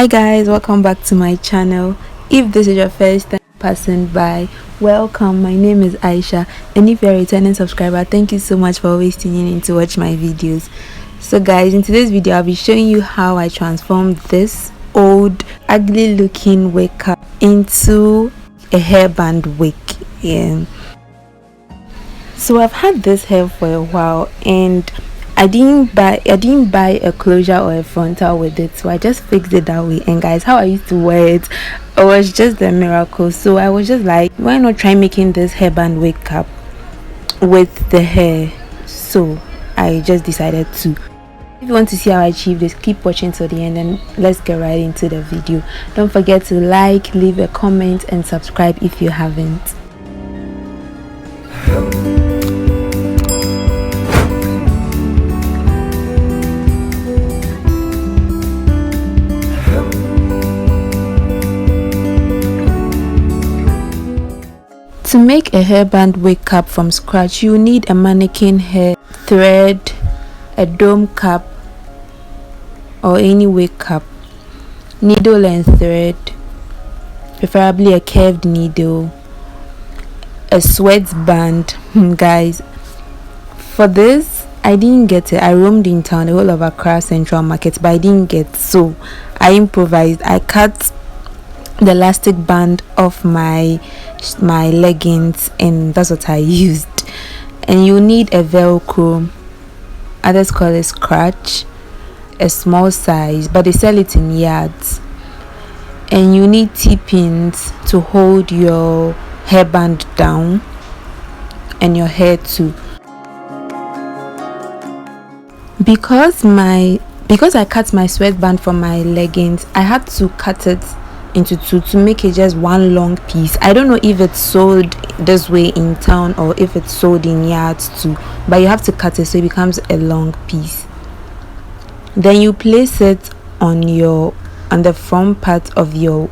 Hi guys, welcome back to my channel. If this is your first time passing by, welcome. My name is Aisha, and if you're a returning subscriber, thank you so much for always tuning in to watch my videos. So guys, in today's video I'll be showing you how I transformed this old ugly looking wig cap into a hairband wig. So I've had this hair for a while, and I didn't buy a closure or a frontal with it, so I just fixed it that way. And guys, how I used to wear it was just a miracle. So I was just like, why not try making this hairband wig cap with the hair? So I just decided to. If you want to see how I achieved this, keep watching till the end, and let's get right into the video. Don't forget to like, leave a comment, and subscribe if you haven't. To make a hairband wig cap from scratch, you need a mannequin hair, thread, a dome cap or any wig cap, needle and thread, preferably a curved needle, a sweat band. Guys, for this I didn't get it. I roamed in town, the whole of Accra Central Market, but I didn't get, so I improvised. I cut the elastic band off my leggings, and that's what I used. And you need a velcro, others call it scratch, a small size, but they sell it in yards. And you need T-pins to hold your hairband down and your hair too. Because I cut my sweatband from my leggings, I had to cut it into two to make it just one long piece. I don't know if it's sold this way in town or if it's sold in yards too, but you have to cut it so it becomes a long piece. Then you place it on the front part of your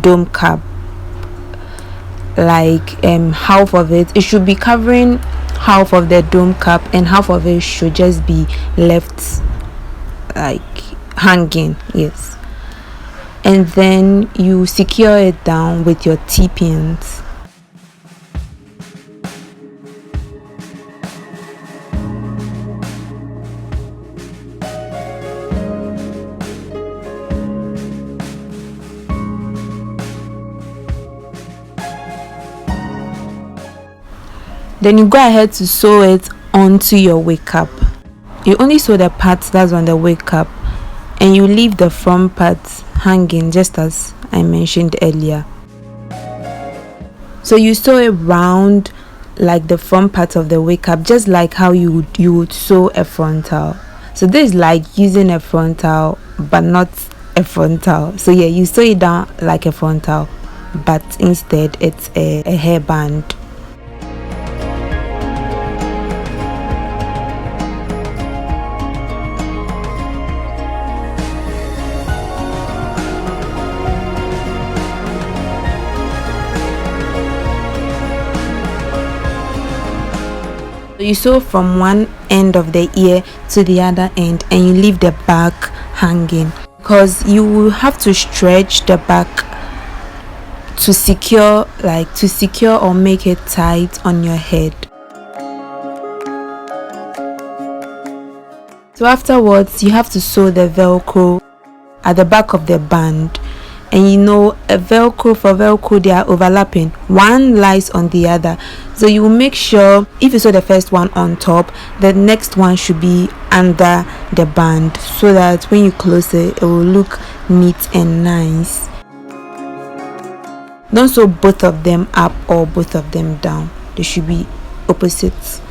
dome cap, like half of it should be covering half of the dome cap, and half of it should just be left like hanging. Yes. And then you secure it down with your T-pins. Then you go ahead to sew it onto your wig cap. You only sew the part that's on the wig cap, and you leave the front part hanging, just as I mentioned earlier. So you sew it round like the front part of the wig cap, just like how you would sew a frontal. So this is like using a frontal but not a frontal. So yeah, you sew it down like a frontal, but instead it's a hairband. You sew from one end of the ear to the other end, and you leave the back hanging, because you will have to stretch the back to secure or make it tight on your head. So afterwards you have to sew the velcro at the back of the band. And a velcro they are overlapping, one lies on the other, so you will make sure if you sew the first one on top, the next one should be under the band, so that when you close it will look neat and nice. Don't sew both of them up or both of them down, they should be opposites.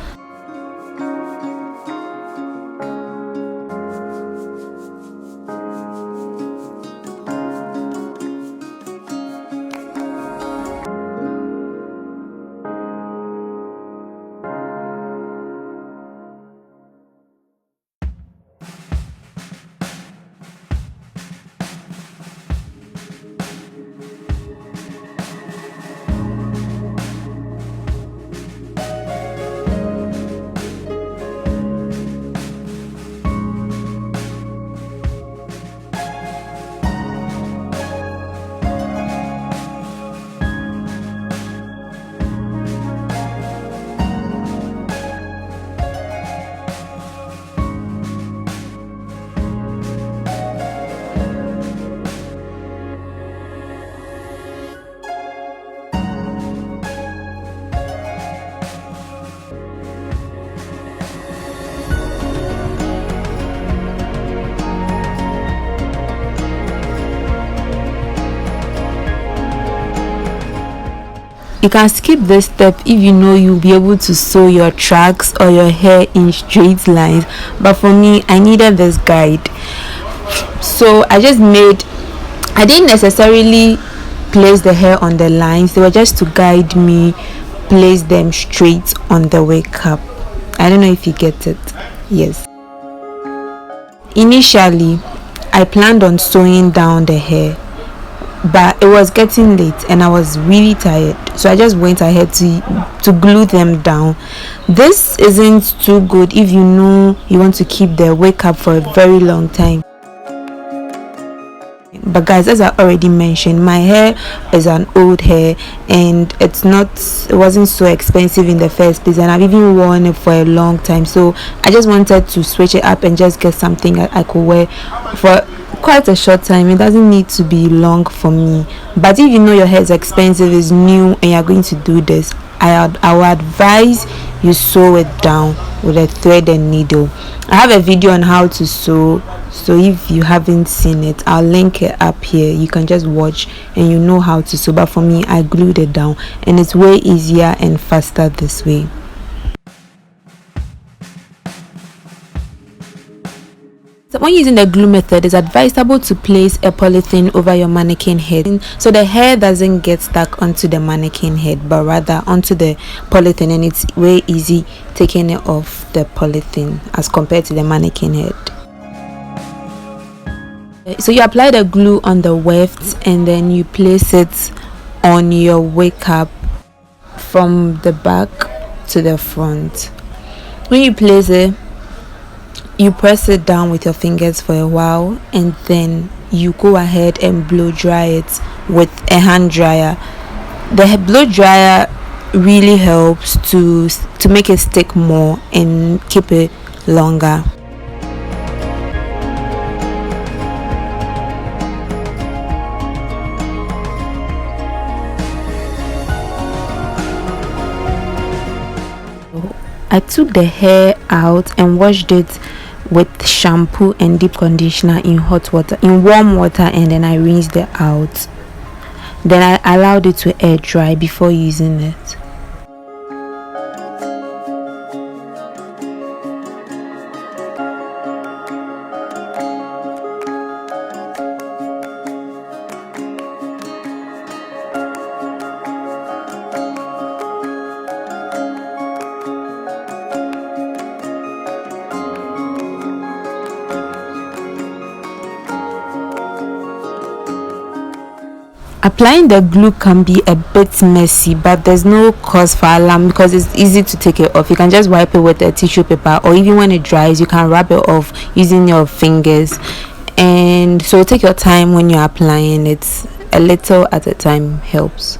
You can skip this step if you know you'll be able to sew your tracks or your hair in straight lines, but for me, I needed this guide. So I didn't necessarily place the hair on the lines, they were just to guide me place them straight on the wig cap. I don't know if you get it. Yes. Initially, I planned on sewing down the hair, but it was getting late and I was really tired, so I just went ahead to glue them down. This isn't too good if you know you want to keep the wig cap for a very long time. But guys, as I already mentioned, my hair is an old hair and it wasn't so expensive in the first place, and I've even worn it for a long time, so I just wanted to switch it up and just get something that I could wear for quite a short time. It doesn't need to be long for me, but if you know your hair is expensive, is new, and you're going to do this, I would advise you sew it down with a thread and needle. I have a video on how to sew, so if you haven't seen it, I'll link it up here. You can just watch and you know how to sew. But for me, I glued it down and it's way easier and faster this way. So when using the glue method, it's advisable to place a polythene over your mannequin head so the hair doesn't get stuck onto the mannequin head, but rather onto the polythene, and it's way easy taking it off the polythene as compared to the mannequin head. So you apply the glue on the wefts and then you place it on your wig cap from the back to the front. When you place it, you press it down with your fingers for a while and then you go ahead and blow dry it with a hand dryer. The blow dryer really helps to make it stick more and keep it longer. I took the hair out and washed it with shampoo and deep conditioner in warm water, and then I rinsed it out. Then I allowed it to air dry before using it. Applying the glue can be a bit messy, but there's no cause for alarm because it's easy to take it off. You can just wipe it with a tissue paper, or even when it dries you can rub it off using your fingers. And so take your time when you're applying it. A little at a time helps.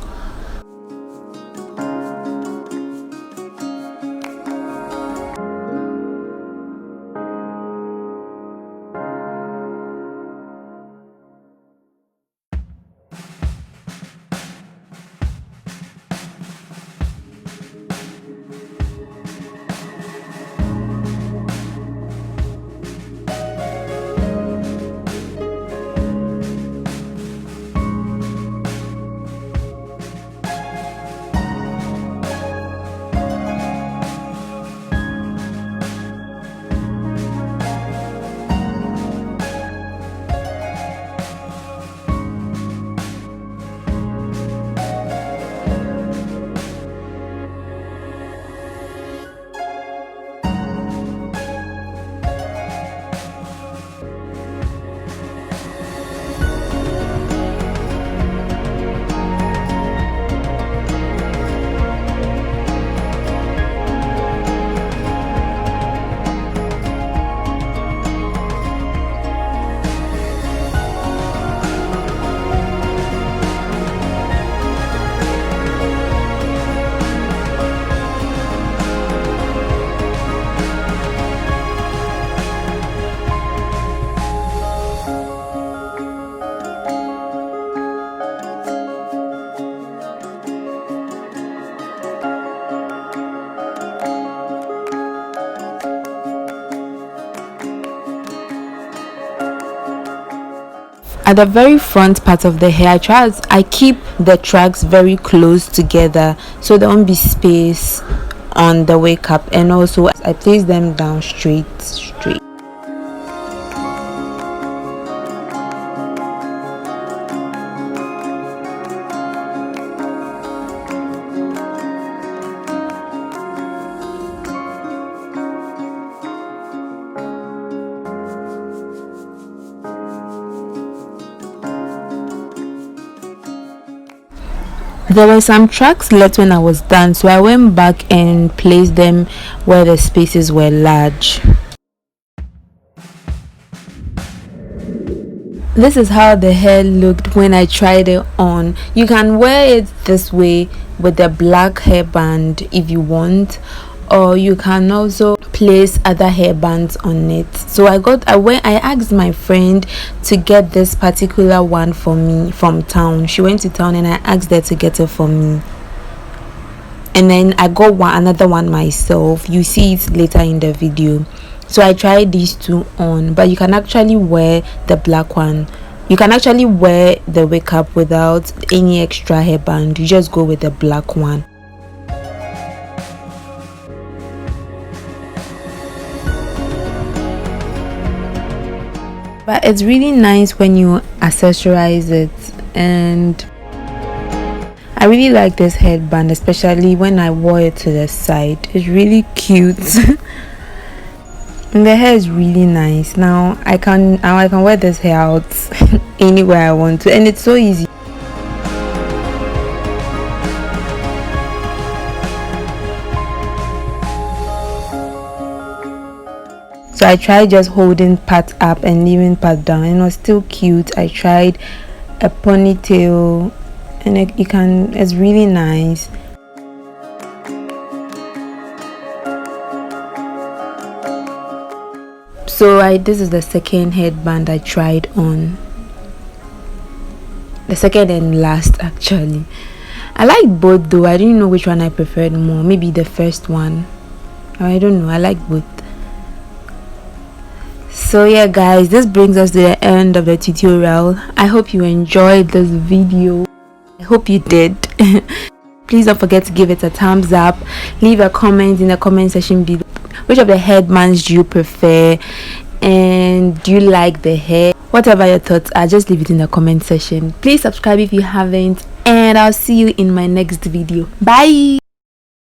At the very front part of the hair, I keep the tracks very close together so there won't be space on the wig cap, and also I place them down straight. There were some tracks left when I was done, so I went back and placed them where the spaces were large. This is how the hair looked when I tried it on. You can wear it this way with the black hairband if you want, or you can also place other hairbands on it. So I asked my friend to get this particular one for me from town. She went to town and I asked her to get it for me, and then I got another one myself. You see it later in the video. So I tried these two on, but you can actually wear the black one. You can actually wear the wig cap without any extra hairband. You just go with the black one. But it's really nice when you accessorize it, and I really like this headband, especially when I wore it to the side. It's really cute. And the hair is really nice. Now I can wear this hair out anywhere I want to, and it's so easy. So I tried just holding part up and leaving part down, and it was still cute. I tried a ponytail, and it's really nice. So this is the second headband I tried on. The second and last, actually. I like both though. I didn't know which one I preferred more. Maybe the first one. I don't know. I like both. So yeah guys, this brings us to the end of the tutorial. I hope you enjoyed this video. I hope you did. Please don't forget to give it a thumbs up. Leave a comment in the comment section below. Which of the headbands do you prefer, and do you like the hair? Whatever your thoughts are, just leave it in the comment section. Please subscribe if you haven't, and I'll see you in my next video. Bye.